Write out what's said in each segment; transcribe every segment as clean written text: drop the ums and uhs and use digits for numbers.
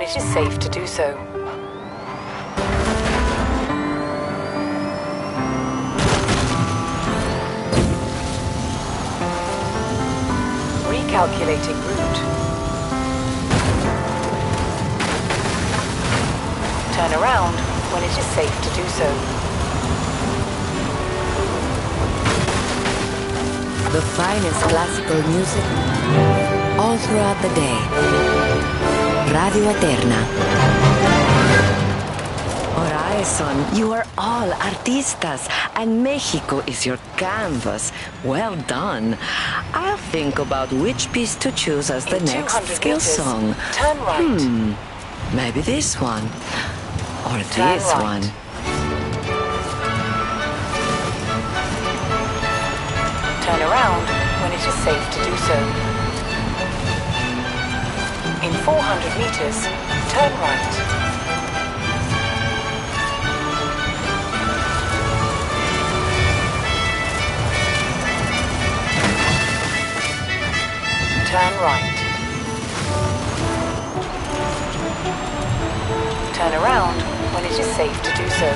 it is safe to do so. Recalculating route. Turn around when it is safe to do so. The finest classical music all throughout the day. Radio Eterna. Horizon, you are all artistas, and Mexico is your canvas. Well done. I'll think about which piece to choose as the next skill meters, song. Turn right. Maybe this one. Or Turn this right. one. Turn around when it is safe to do so. In 400 meters, turn right. Turn right. Turn around when it is safe to do so.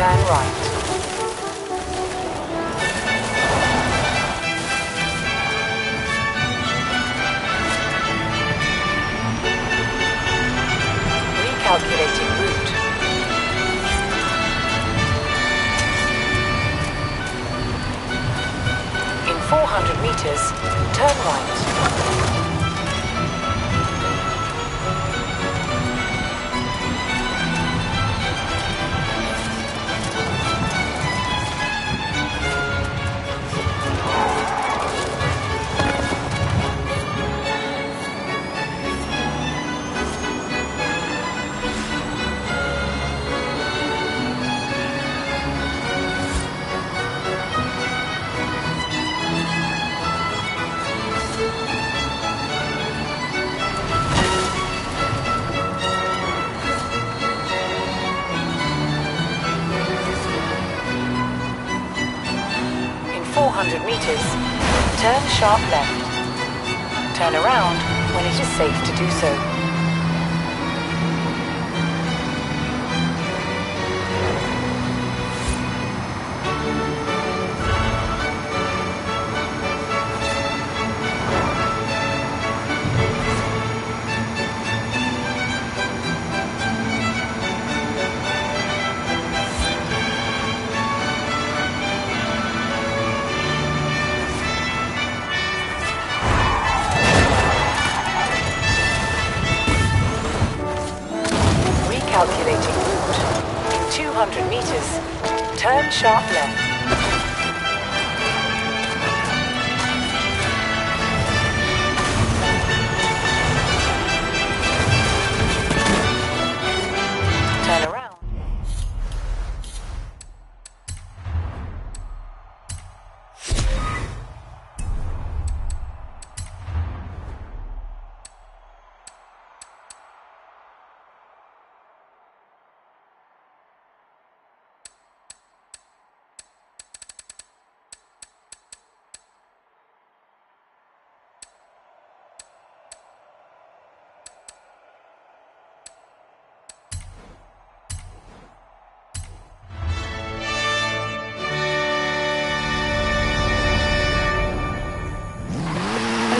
Turn right. Recalculating route. In 400 meters, turn right. In 400 meters, turn sharp left. Turn around when it is safe to do so. Calculating route. In 200 meters, turn sharp left. Turn around.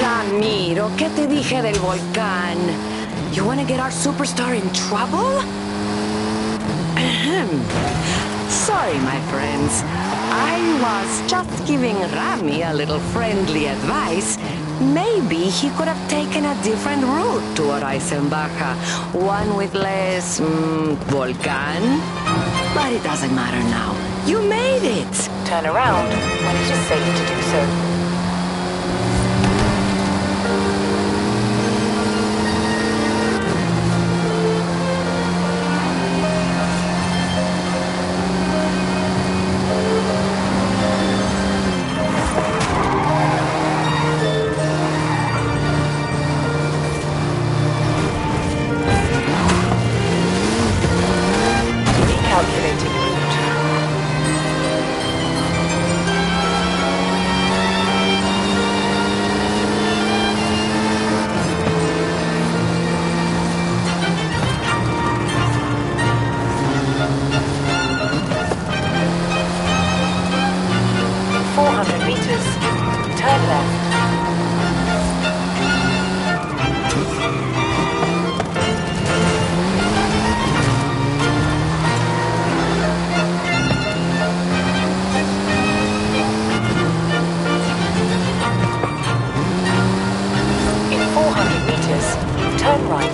Ramiro, ¿qué te dije del volcán? You wanna get our superstar in trouble? Ahem. Sorry, my friends. I was just giving Rami a little friendly advice. Maybe he could have taken a different route to Horizon Baja. One with less, volcán. But it doesn't matter now. You made it! Turn around when it is safe to do so. right.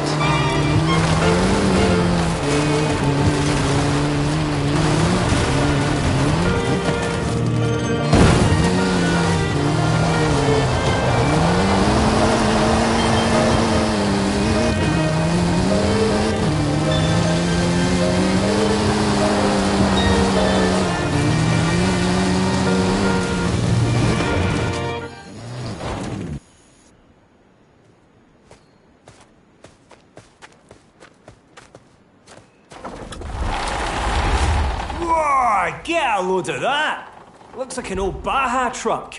Get a load of that! Looks like an old Baja truck.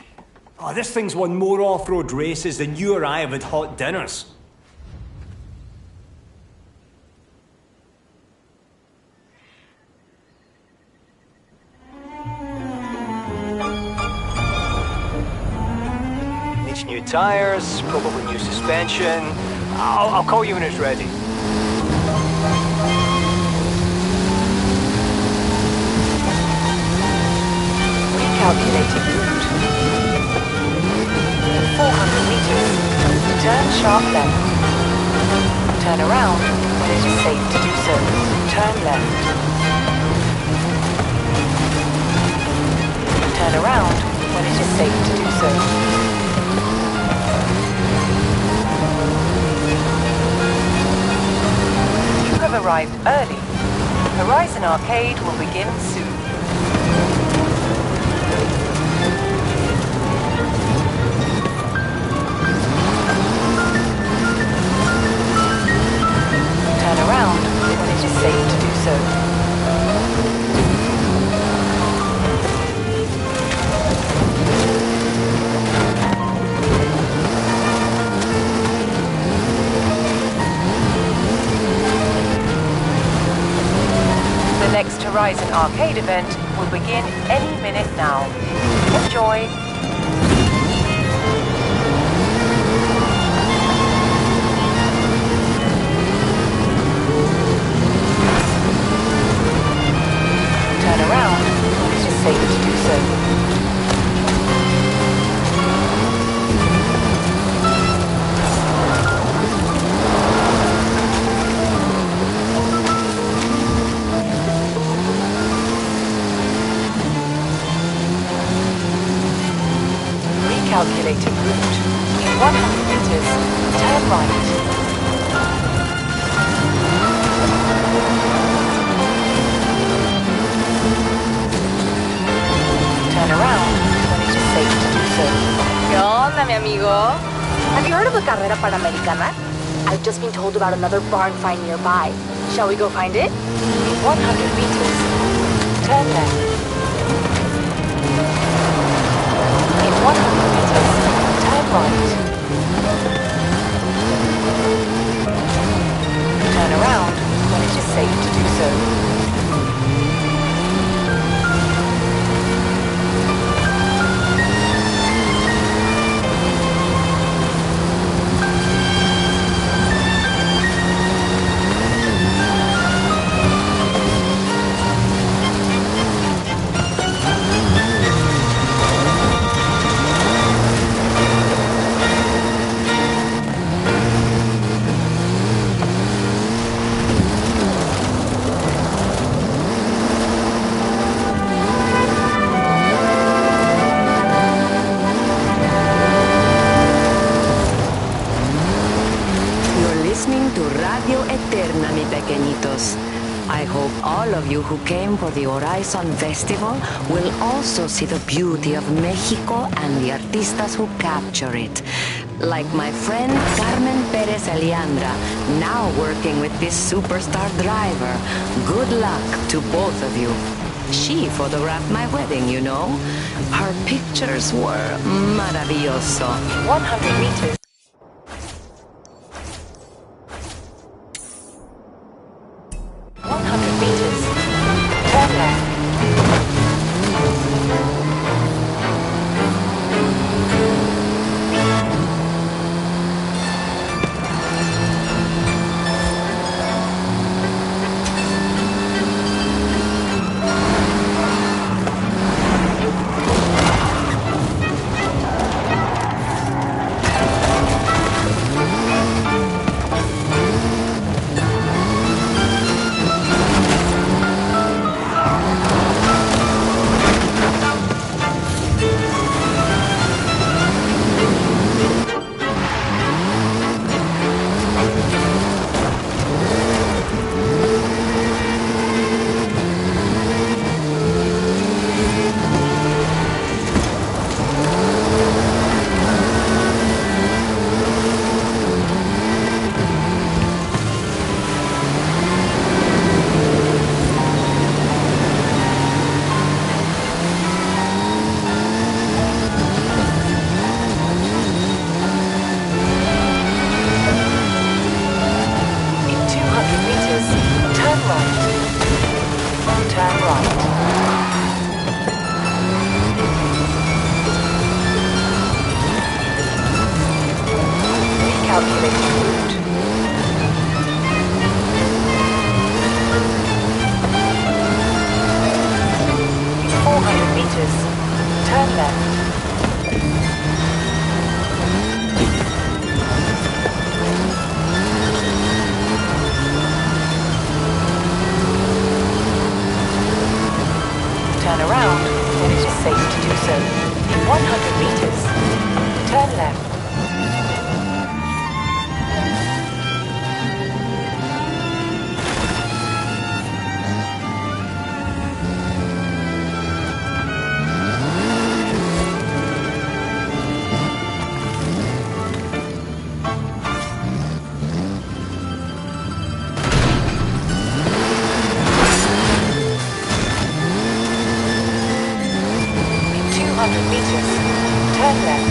Oh, this thing's won more off-road races than you or I have had hot dinners. Needs new tires, probably new suspension. I'll call you when it's ready. Calculating route. In 400 meters, turn sharp left. Turn around when it is safe to do so. Turn left. Turn around when it is safe to do so. You have arrived early. Horizon Arcade will begin soon. Around when it is safe to do so. The next Horizon Arcade event will begin any minute now. Enjoy! Turn around when it is safe to do so. Recalculating route. In 100 meters, turn right. Turn around when it is safe to do so. ¿Qué onda, mi amigo? Have you heard of the Carrera Panamericana? I've just been told about another barn find nearby. Shall we go find it? In 100 meters, turn left. In 100 meters, turn right. Turn around when it is safe to do so. I hope all of you who came for the Horizon Festival will also see the beauty of Mexico and the artistas who capture it. Like my friend Carmen Perez Eliandra, now working with this superstar driver. Good luck to both of you. She photographed my wedding, you know. Her pictures were maravilloso. 100 meters. Recalculating route. 400 meters. Turn left. Turn around when it is safe to do so. In 100 meters, turn left. In 200 meters, turn left.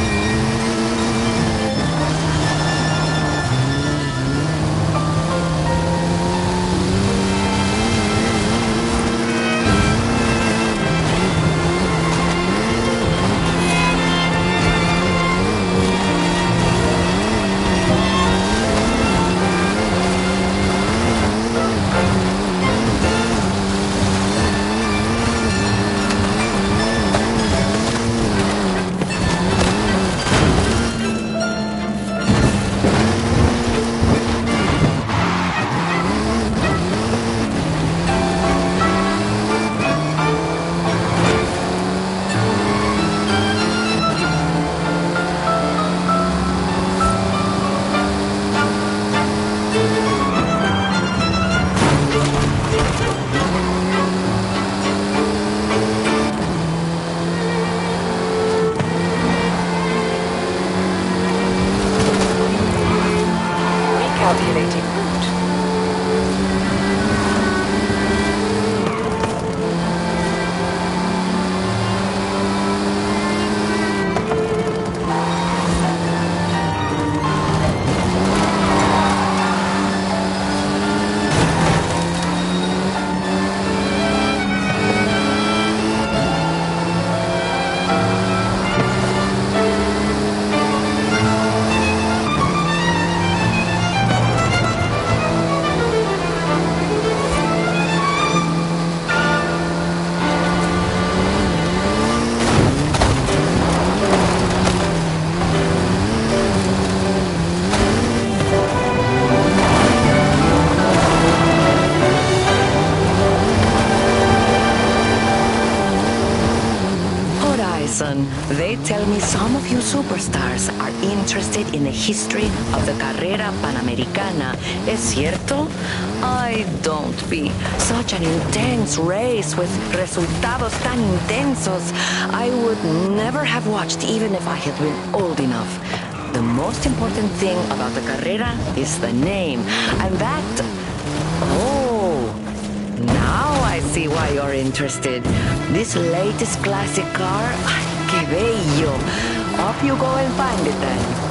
Recalculating route. Horizon, they tell me some of you superstars are interested in the history of the Carrera Panamericana. ¿Es cierto? Ay, don't be. Such an intense race with resultados tan intensos. I would never have watched even if I had been old enough. The most important thing about the Carrera is the name, and that... Oh, now I see why you're interested. This latest classic car, ay, qué bello. Off you go and find it then.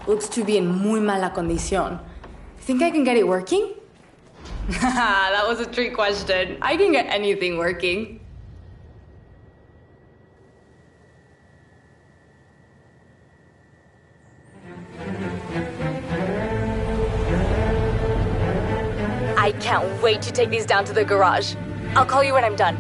looks to be in muy mala condición. Think I can get it working? That was a trick question. I can get anything working. I can't wait to take these down to the garage. I'll call you when I'm done.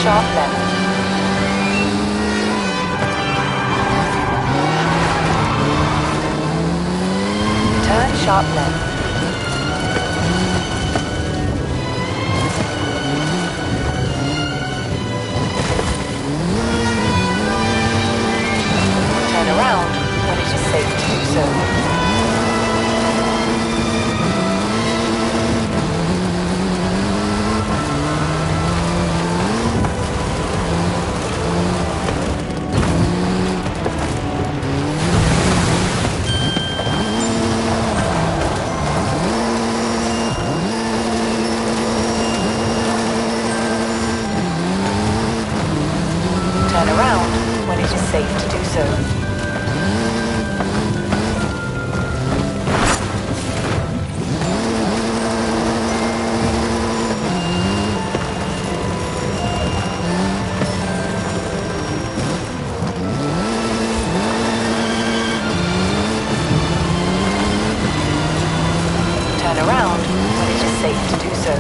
sharp left. Turn sharp left. Turn around when it is safe to do so. Turn around when it is safe to do so. Turn around when it is safe to do so.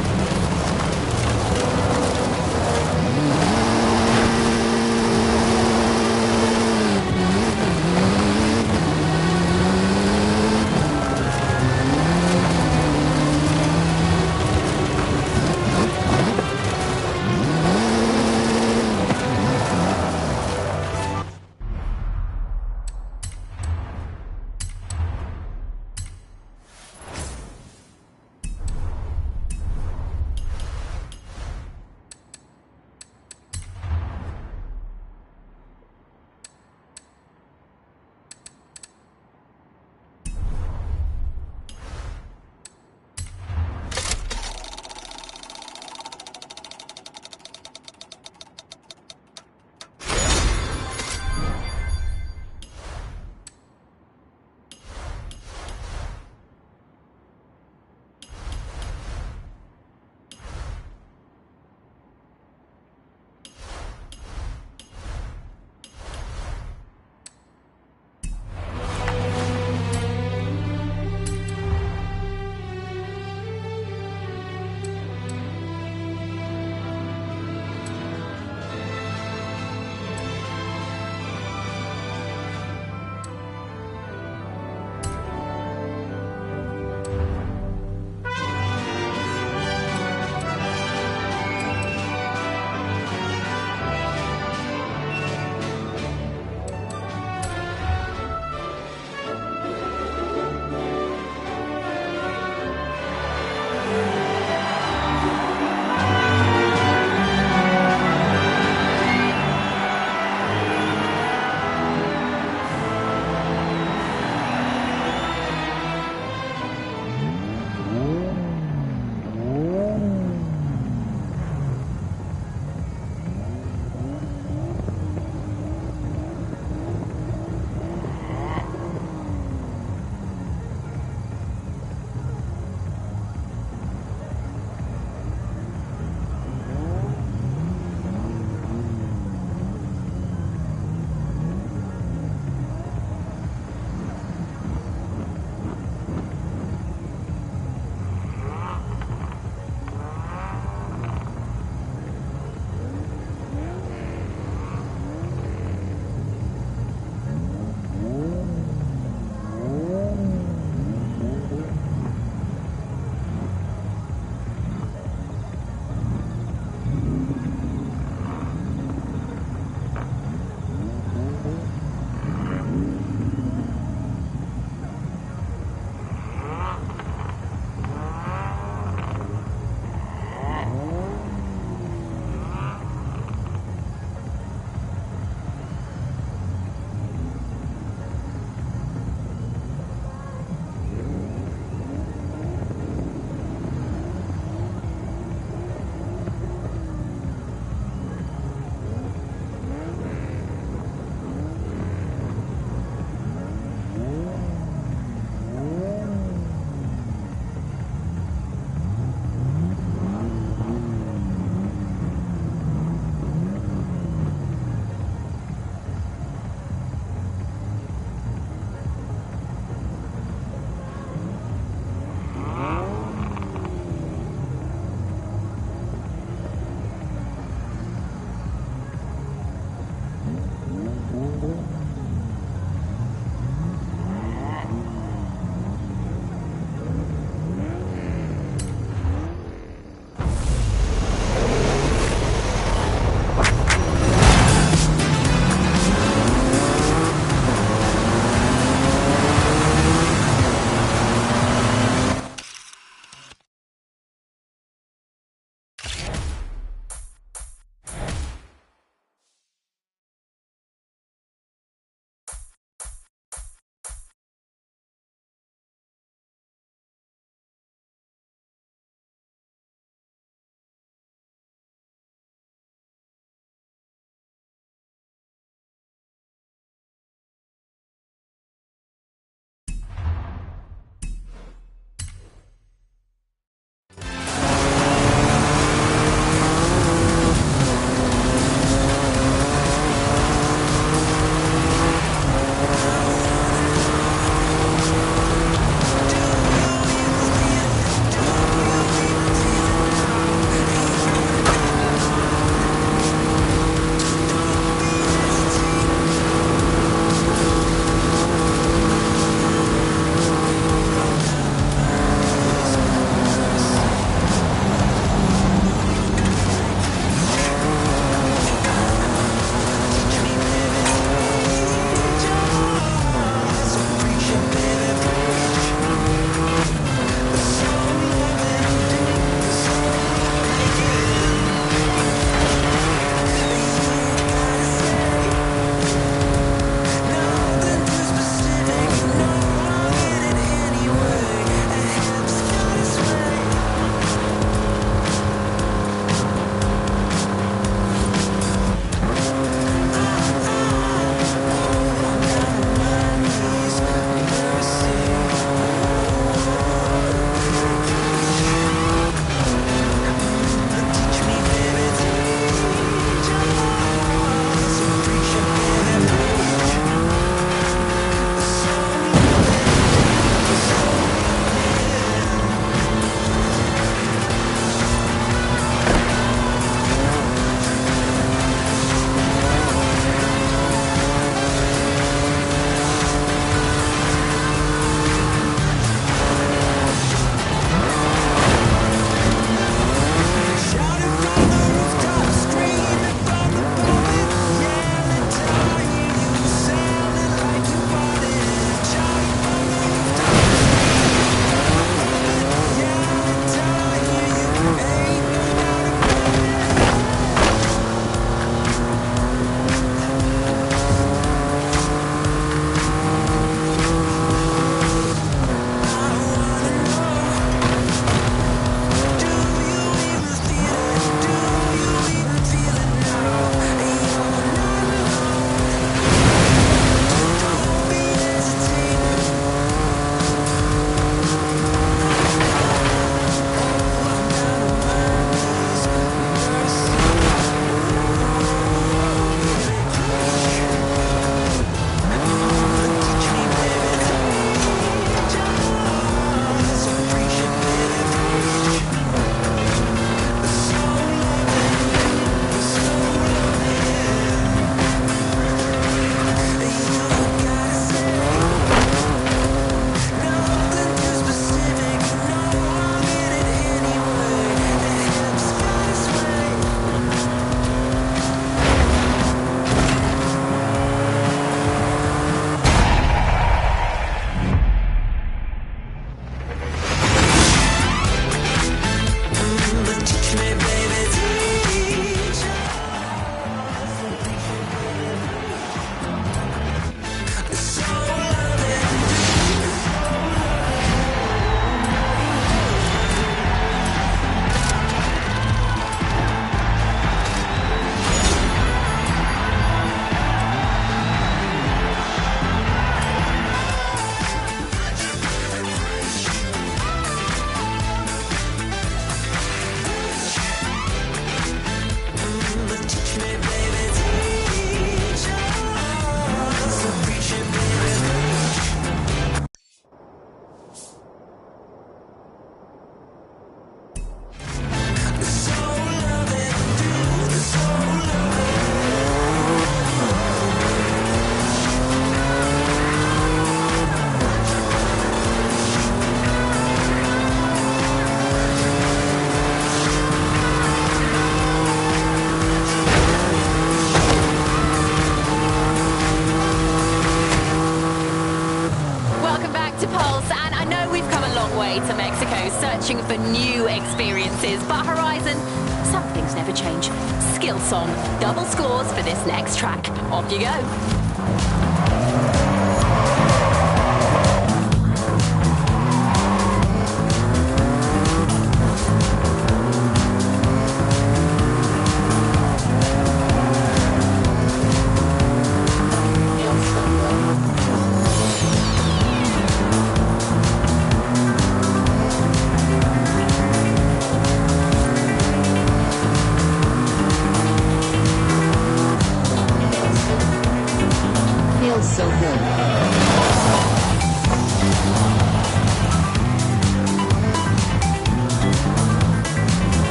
searching for new experiences. But Horizon, some things never change. Skill Song, double scores for this next track. Off you go.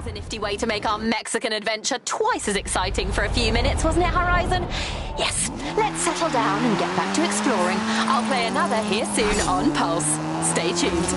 a nifty way to make our Mexican adventure twice as exciting for a few minutes, wasn't it, Horizon? Yes, let's settle down and get back to exploring. I'll play another here soon on Pulse. Stay tuned.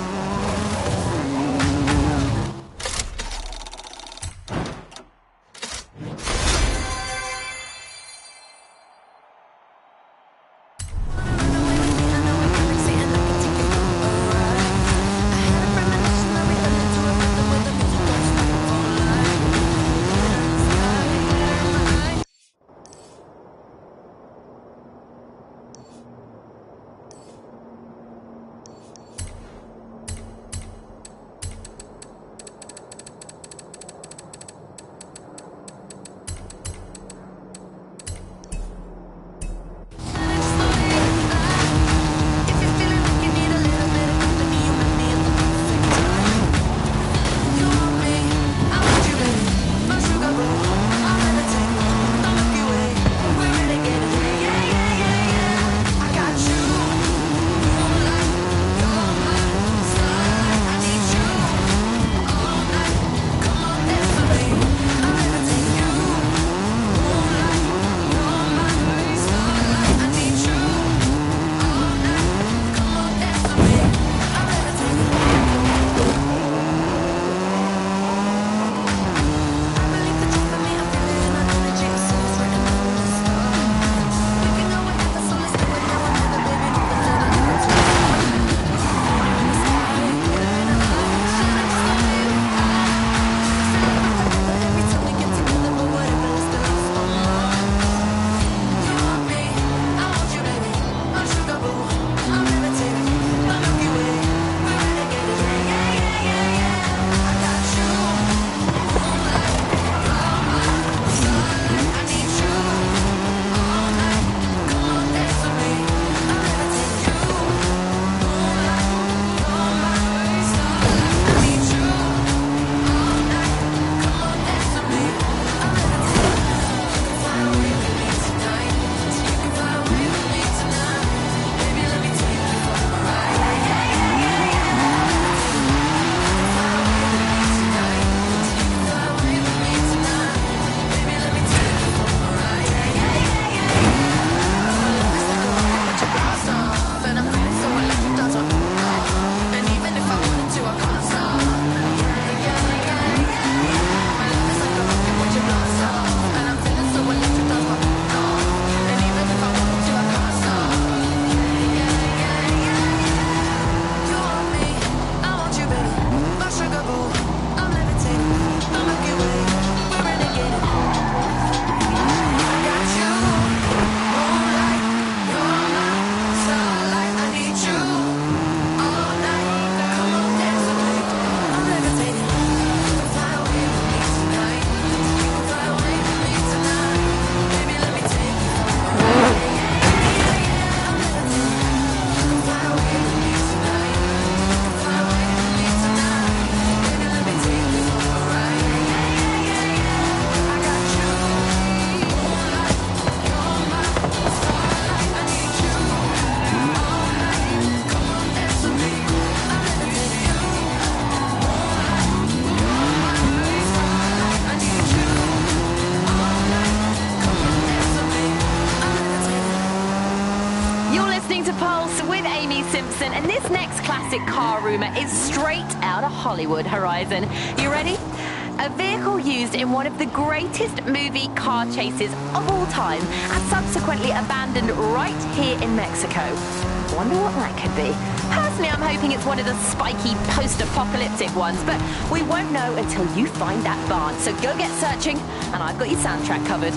And this next classic car rumour is straight out of Hollywood, Horizon. You ready? A vehicle used in one of the greatest movie car chases of all time and subsequently abandoned right here in Mexico. Wonder what that could be. Personally, I'm hoping it's one of the spiky post-apocalyptic ones, but we won't know until you find that barn. So go get searching, and I've got your soundtrack covered.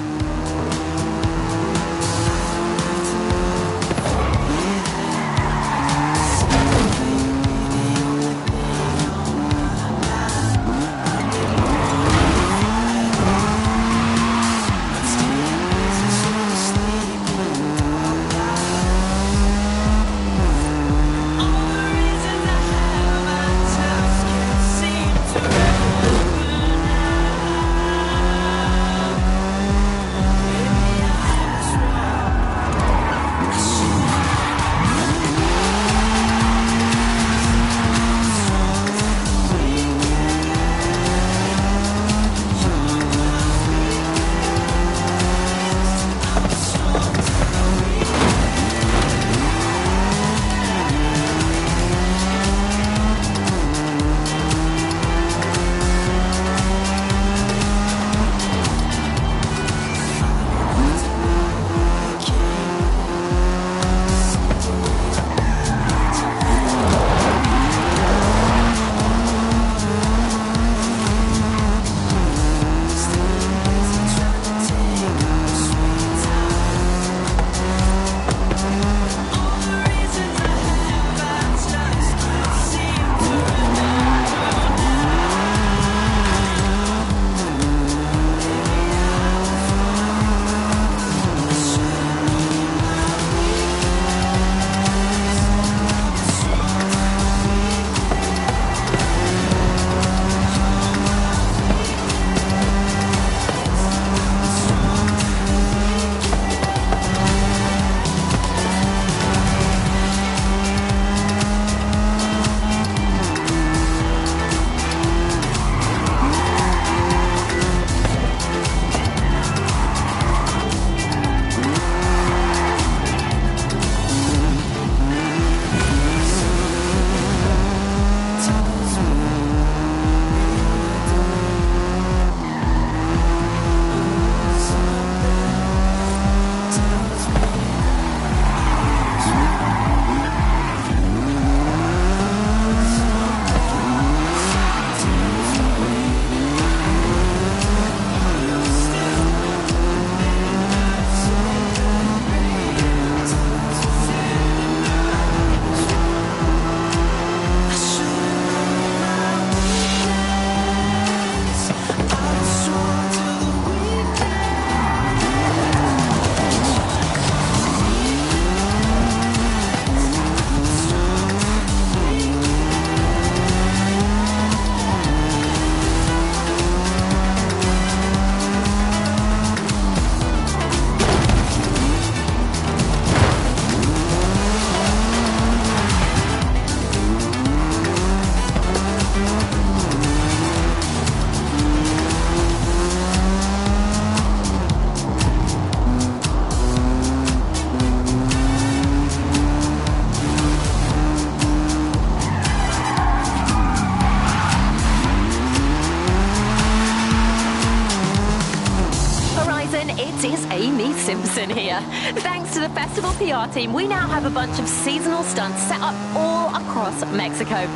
ya. Thanks to the festival PR team, we now have a bunch of seasonal stunts set up all across Mexico.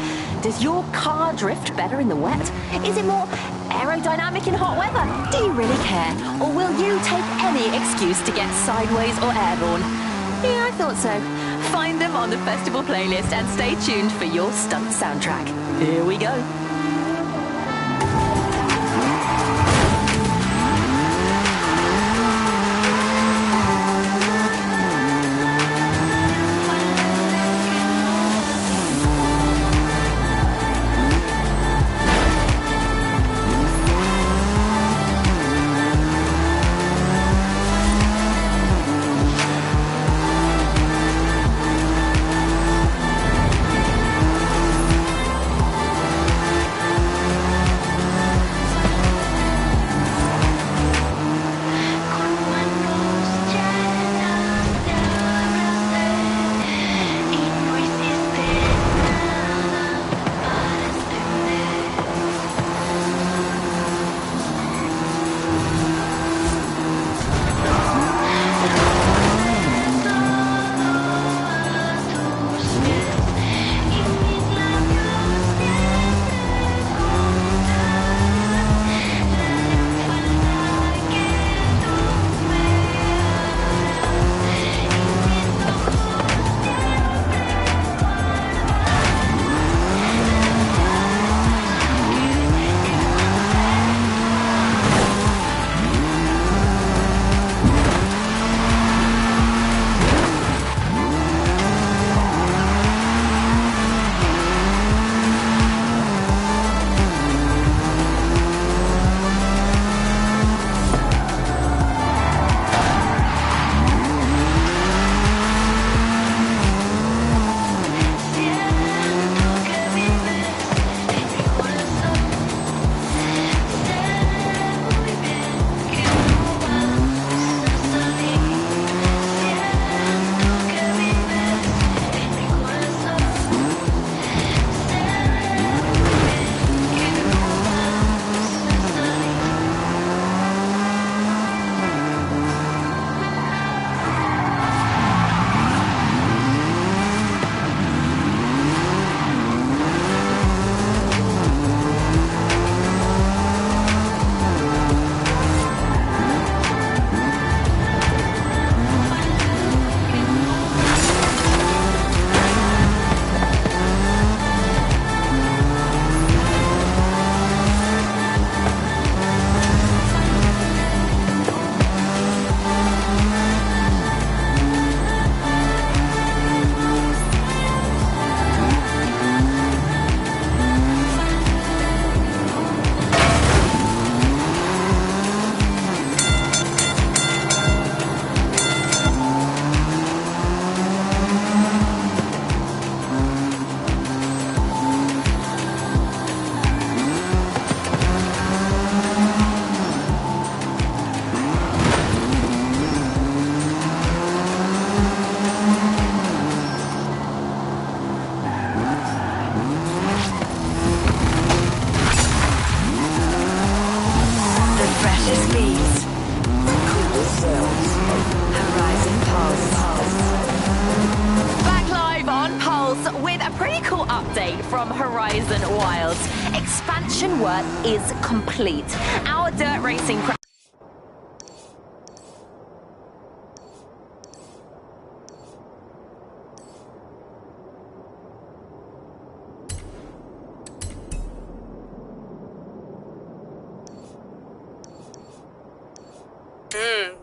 Does your car drift better in the wet? Is it more aerodynamic in hot weather? Do you really care? Or will you take any excuse to get sideways or airborne? Yeah, I thought so. Find them on the festival playlist and stay tuned for your stunt soundtrack. Here we go. From Horizon Wilds. Expansion work is complete. Our dirt racing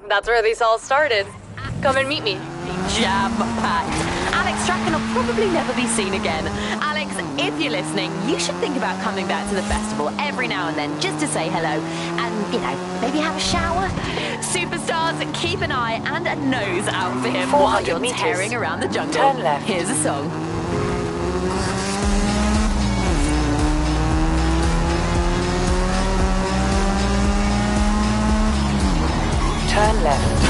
That's where these all started. Come and meet me. jam-packed. Alex Strachan will probably never be seen again. Alex, if you're listening, you should think about coming back to the festival every now and then just to say hello and, you know, maybe have a shower. Superstars, keep an eye and a nose out for him while you're tearing around the jungle. Turn left. Here's a song. Turn left.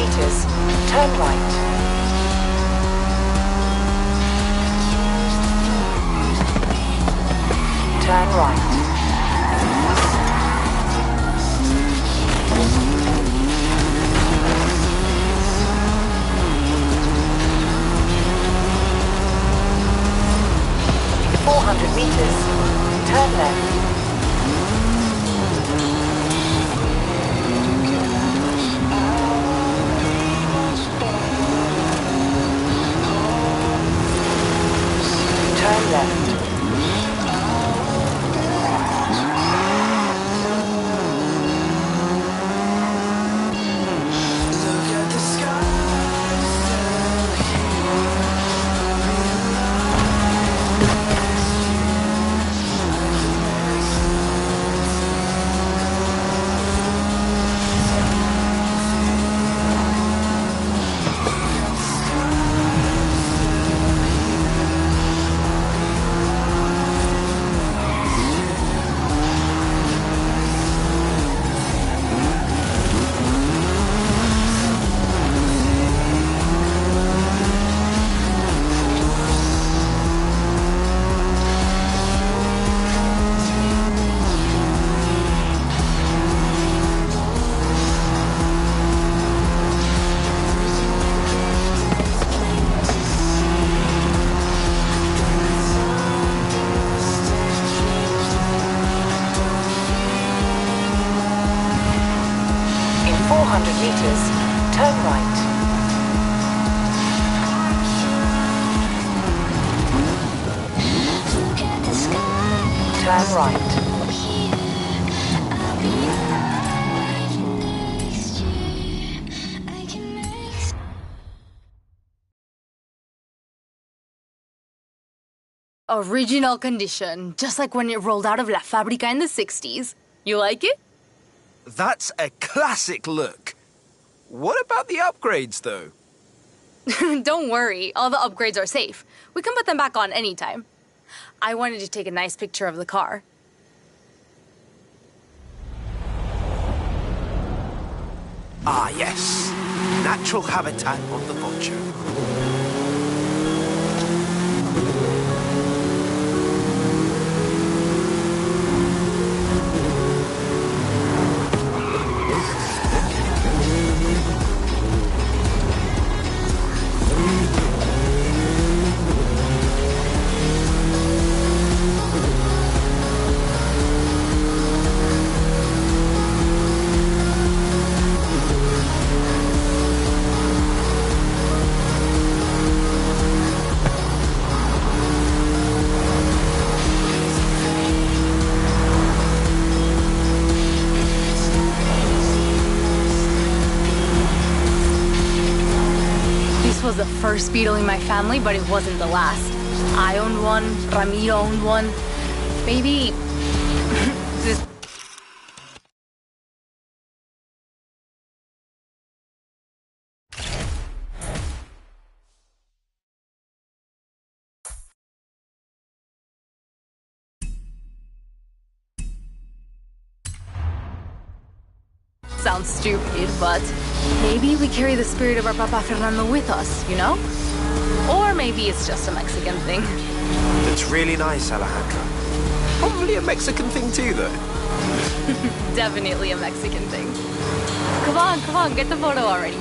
meters, turn right. Turn right. 400 meters, turn left. Turn left. In 400 meters, turn right. Turn right. Original condition, just like when it rolled out of La Fábrica in the 60s. You like it? That's a classic look. What about the upgrades, though? Don't worry, all the upgrades are safe. We can put them back on anytime. I wanted to take a nice picture of the car. Ah, yes. Natural habitat of the vulture. This was the first Beetle in my family, but it wasn't the last. I owned one, Ramiro owned one. Maybe this. Sounds stupid, but maybe we carry the spirit of our Papa Fernando with us, you know? Or maybe it's just a Mexican thing. It's really nice, Alejandra. Probably a Mexican thing too, though. Definitely a Mexican thing. Come on, get the photo already.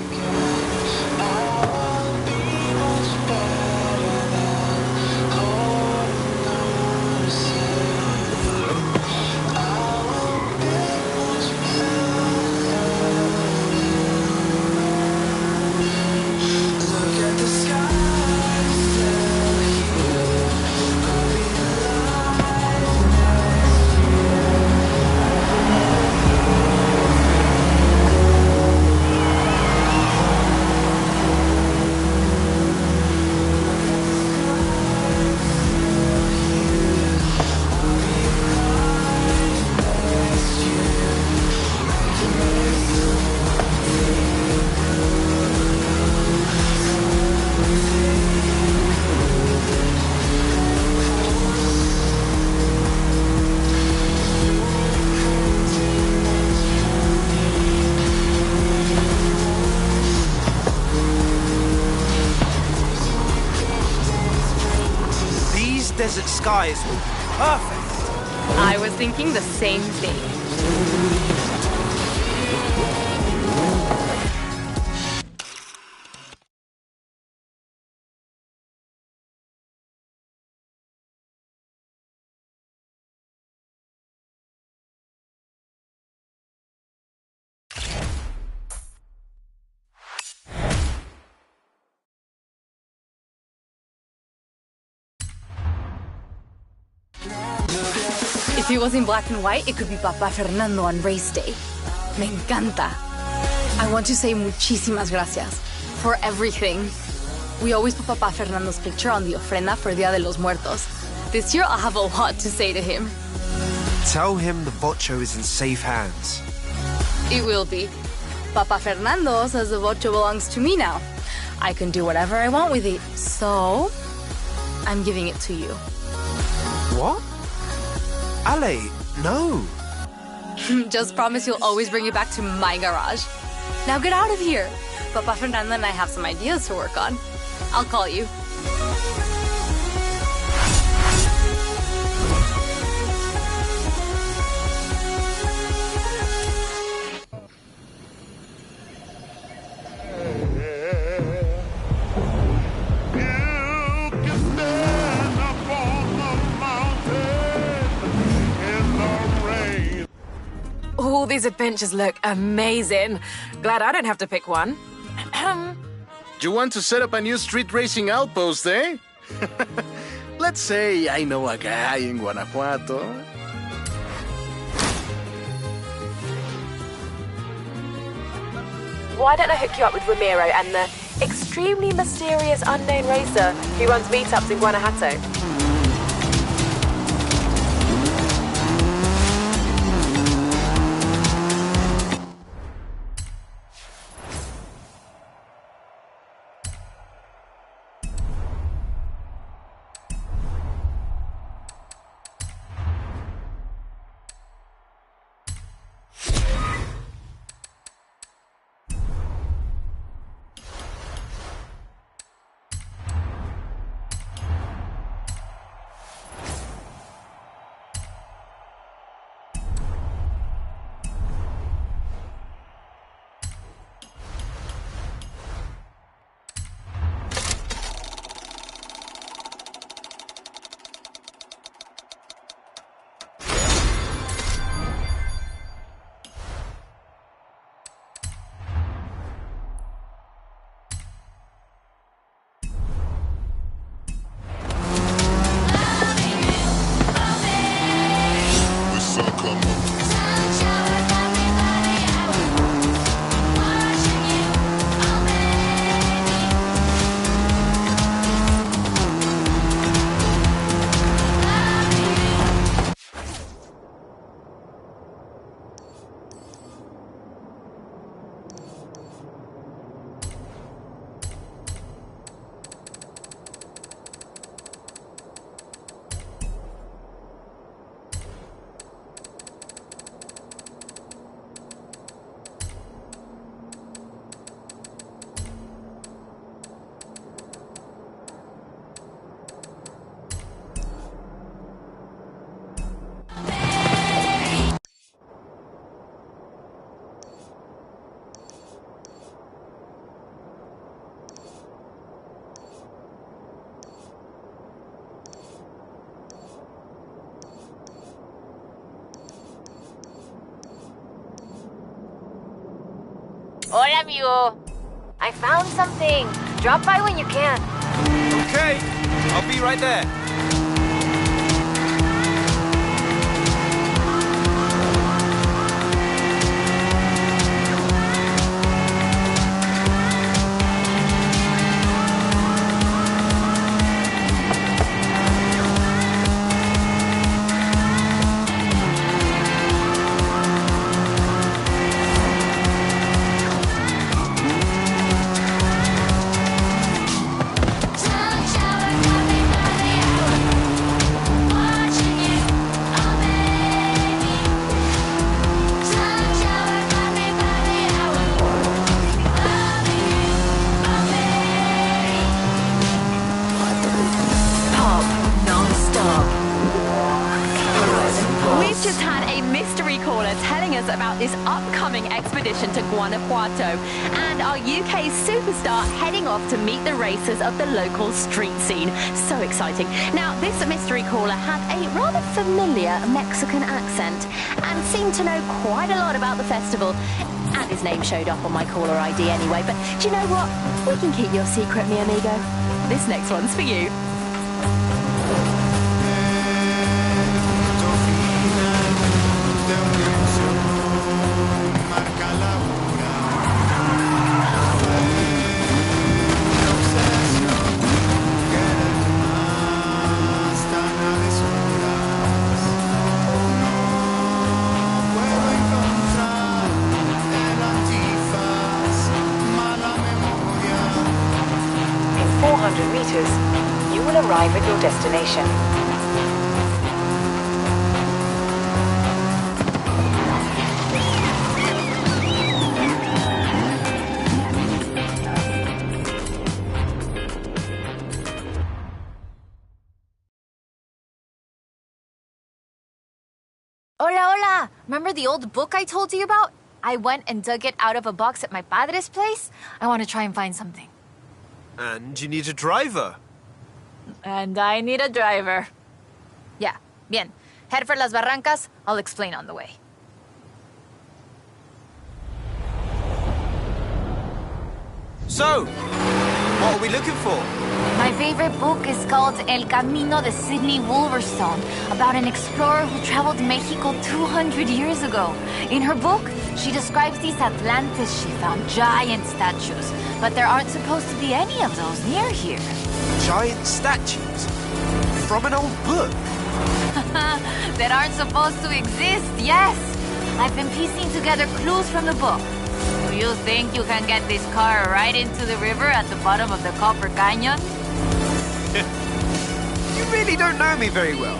desert skies will be perfect. I was thinking the same thing. If it was in black and white, it could be Papa Fernando on race day. Me encanta. I want to say muchísimas gracias for everything. We always put Papa Fernando's picture on the ofrenda for Dia de los Muertos. This year, I'll have a lot to say to him. Tell him the Vocho is in safe hands. It will be. Papa Fernando says the Vocho belongs to me now. I can do whatever I want with it, so I'm giving it to you. What? Ale, no. Just promise you'll always bring it back to my garage. Now get out of here. Papa Fernando and I have some ideas to work on. I'll call you. All these adventures look amazing. Glad I don't have to pick one. You want to set up a new street racing outpost, eh? Let's say I know a guy in Guanajuato. Why don't I hook you up with Ramiro and the extremely mysterious unknown racer who runs meetups in Guanajuato? Hola, amigo. I found something. Drop by when you can. Okay, I'll be right there. Sun shower, caller telling us about this upcoming expedition to Guanajuato and our UK superstar heading off to meet the racers of the local street scene. So exciting. Now, this mystery caller had a rather familiar Mexican accent and seemed to know quite a lot about the festival. And his name showed up on my caller ID anyway. But do you know what? We can keep your secret, mi amigo. This next one's for you. In 400 meters, you will arrive at your destination. Hola, hola! Remember the old book I told you about? I went and dug it out of a box at my padre's place. I want to try and find something. And you need a driver. And I need a driver. Yeah, bien. Head for Las Barrancas. I'll explain on the way. So, what are we looking for? My favorite book is called El Camino de Sidney Wolverstone, about an explorer who traveled Mexico 200 years ago. In her book, she describes these Atlantis she found, giant statues. But there aren't supposed to be any of those near here. Giant statues? From an old book? That aren't supposed to exist, yes. I've been piecing together clues from the book. Do you think you can get this car right into the river at the bottom of the Copper Canyon? You really don't know me very well.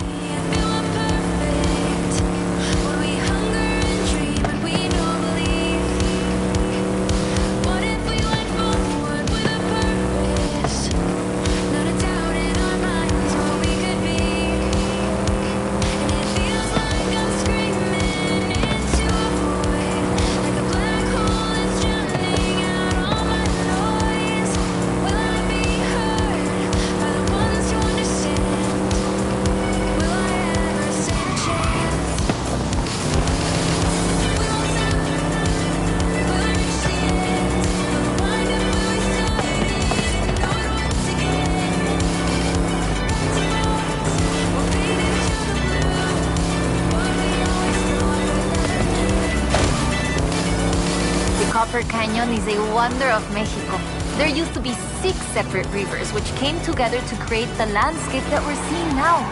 Copper Canyon is a wonder of Mexico. There used to be 6 separate rivers which came together to create the landscape that we're seeing now.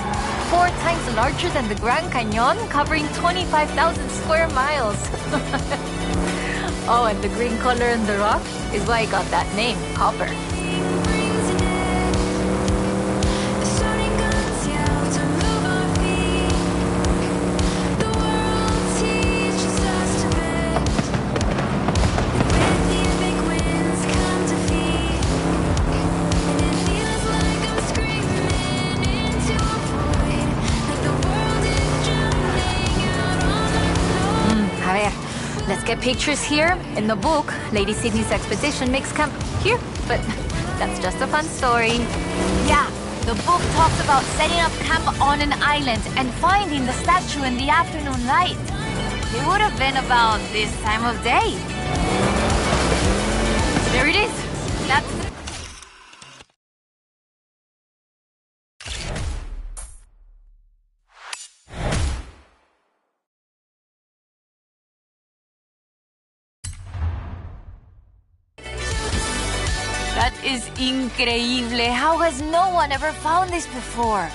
4 times larger than the Grand Canyon, covering 25,000 square miles. Oh, and the green color in the rock is why it got that name, copper. Let's get pictures here. In the book, Lady Sydney's expedition makes camp here, but that's just a fun story. Yeah, the book talks about setting up camp on an island and finding the statue in the afternoon light. It would have been about this time of day. So there it is. That's That is increíble. How has no one ever found this before?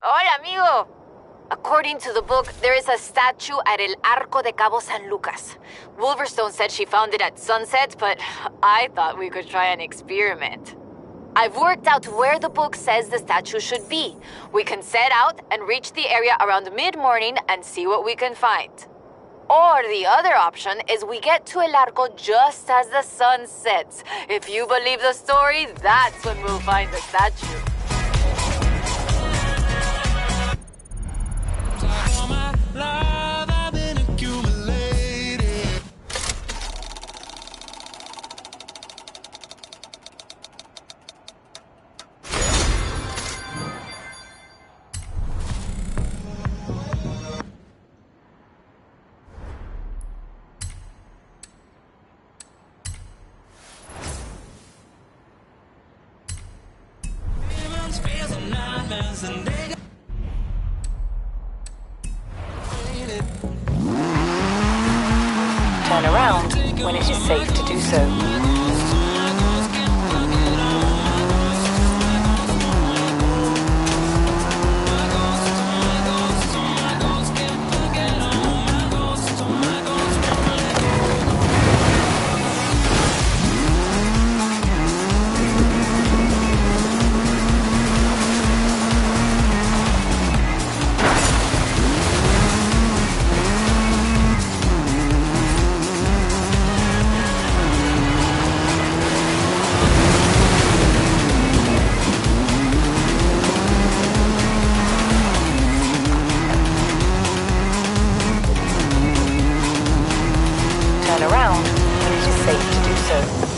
Hola, amigo. According to the book, there is a statue at El Arco de Cabo San Lucas. Wolverstone said she found it at sunset, but I thought we could try an experiment. I've worked out where the book says the statue should be. We can set out and reach the area around mid-morning and see what we can find. Or the other option is we get to El Arco just as the sun sets. If you believe the story, that's when we'll find the statue. Turn around when it is safe to do so. Turn around when it is safe to do so.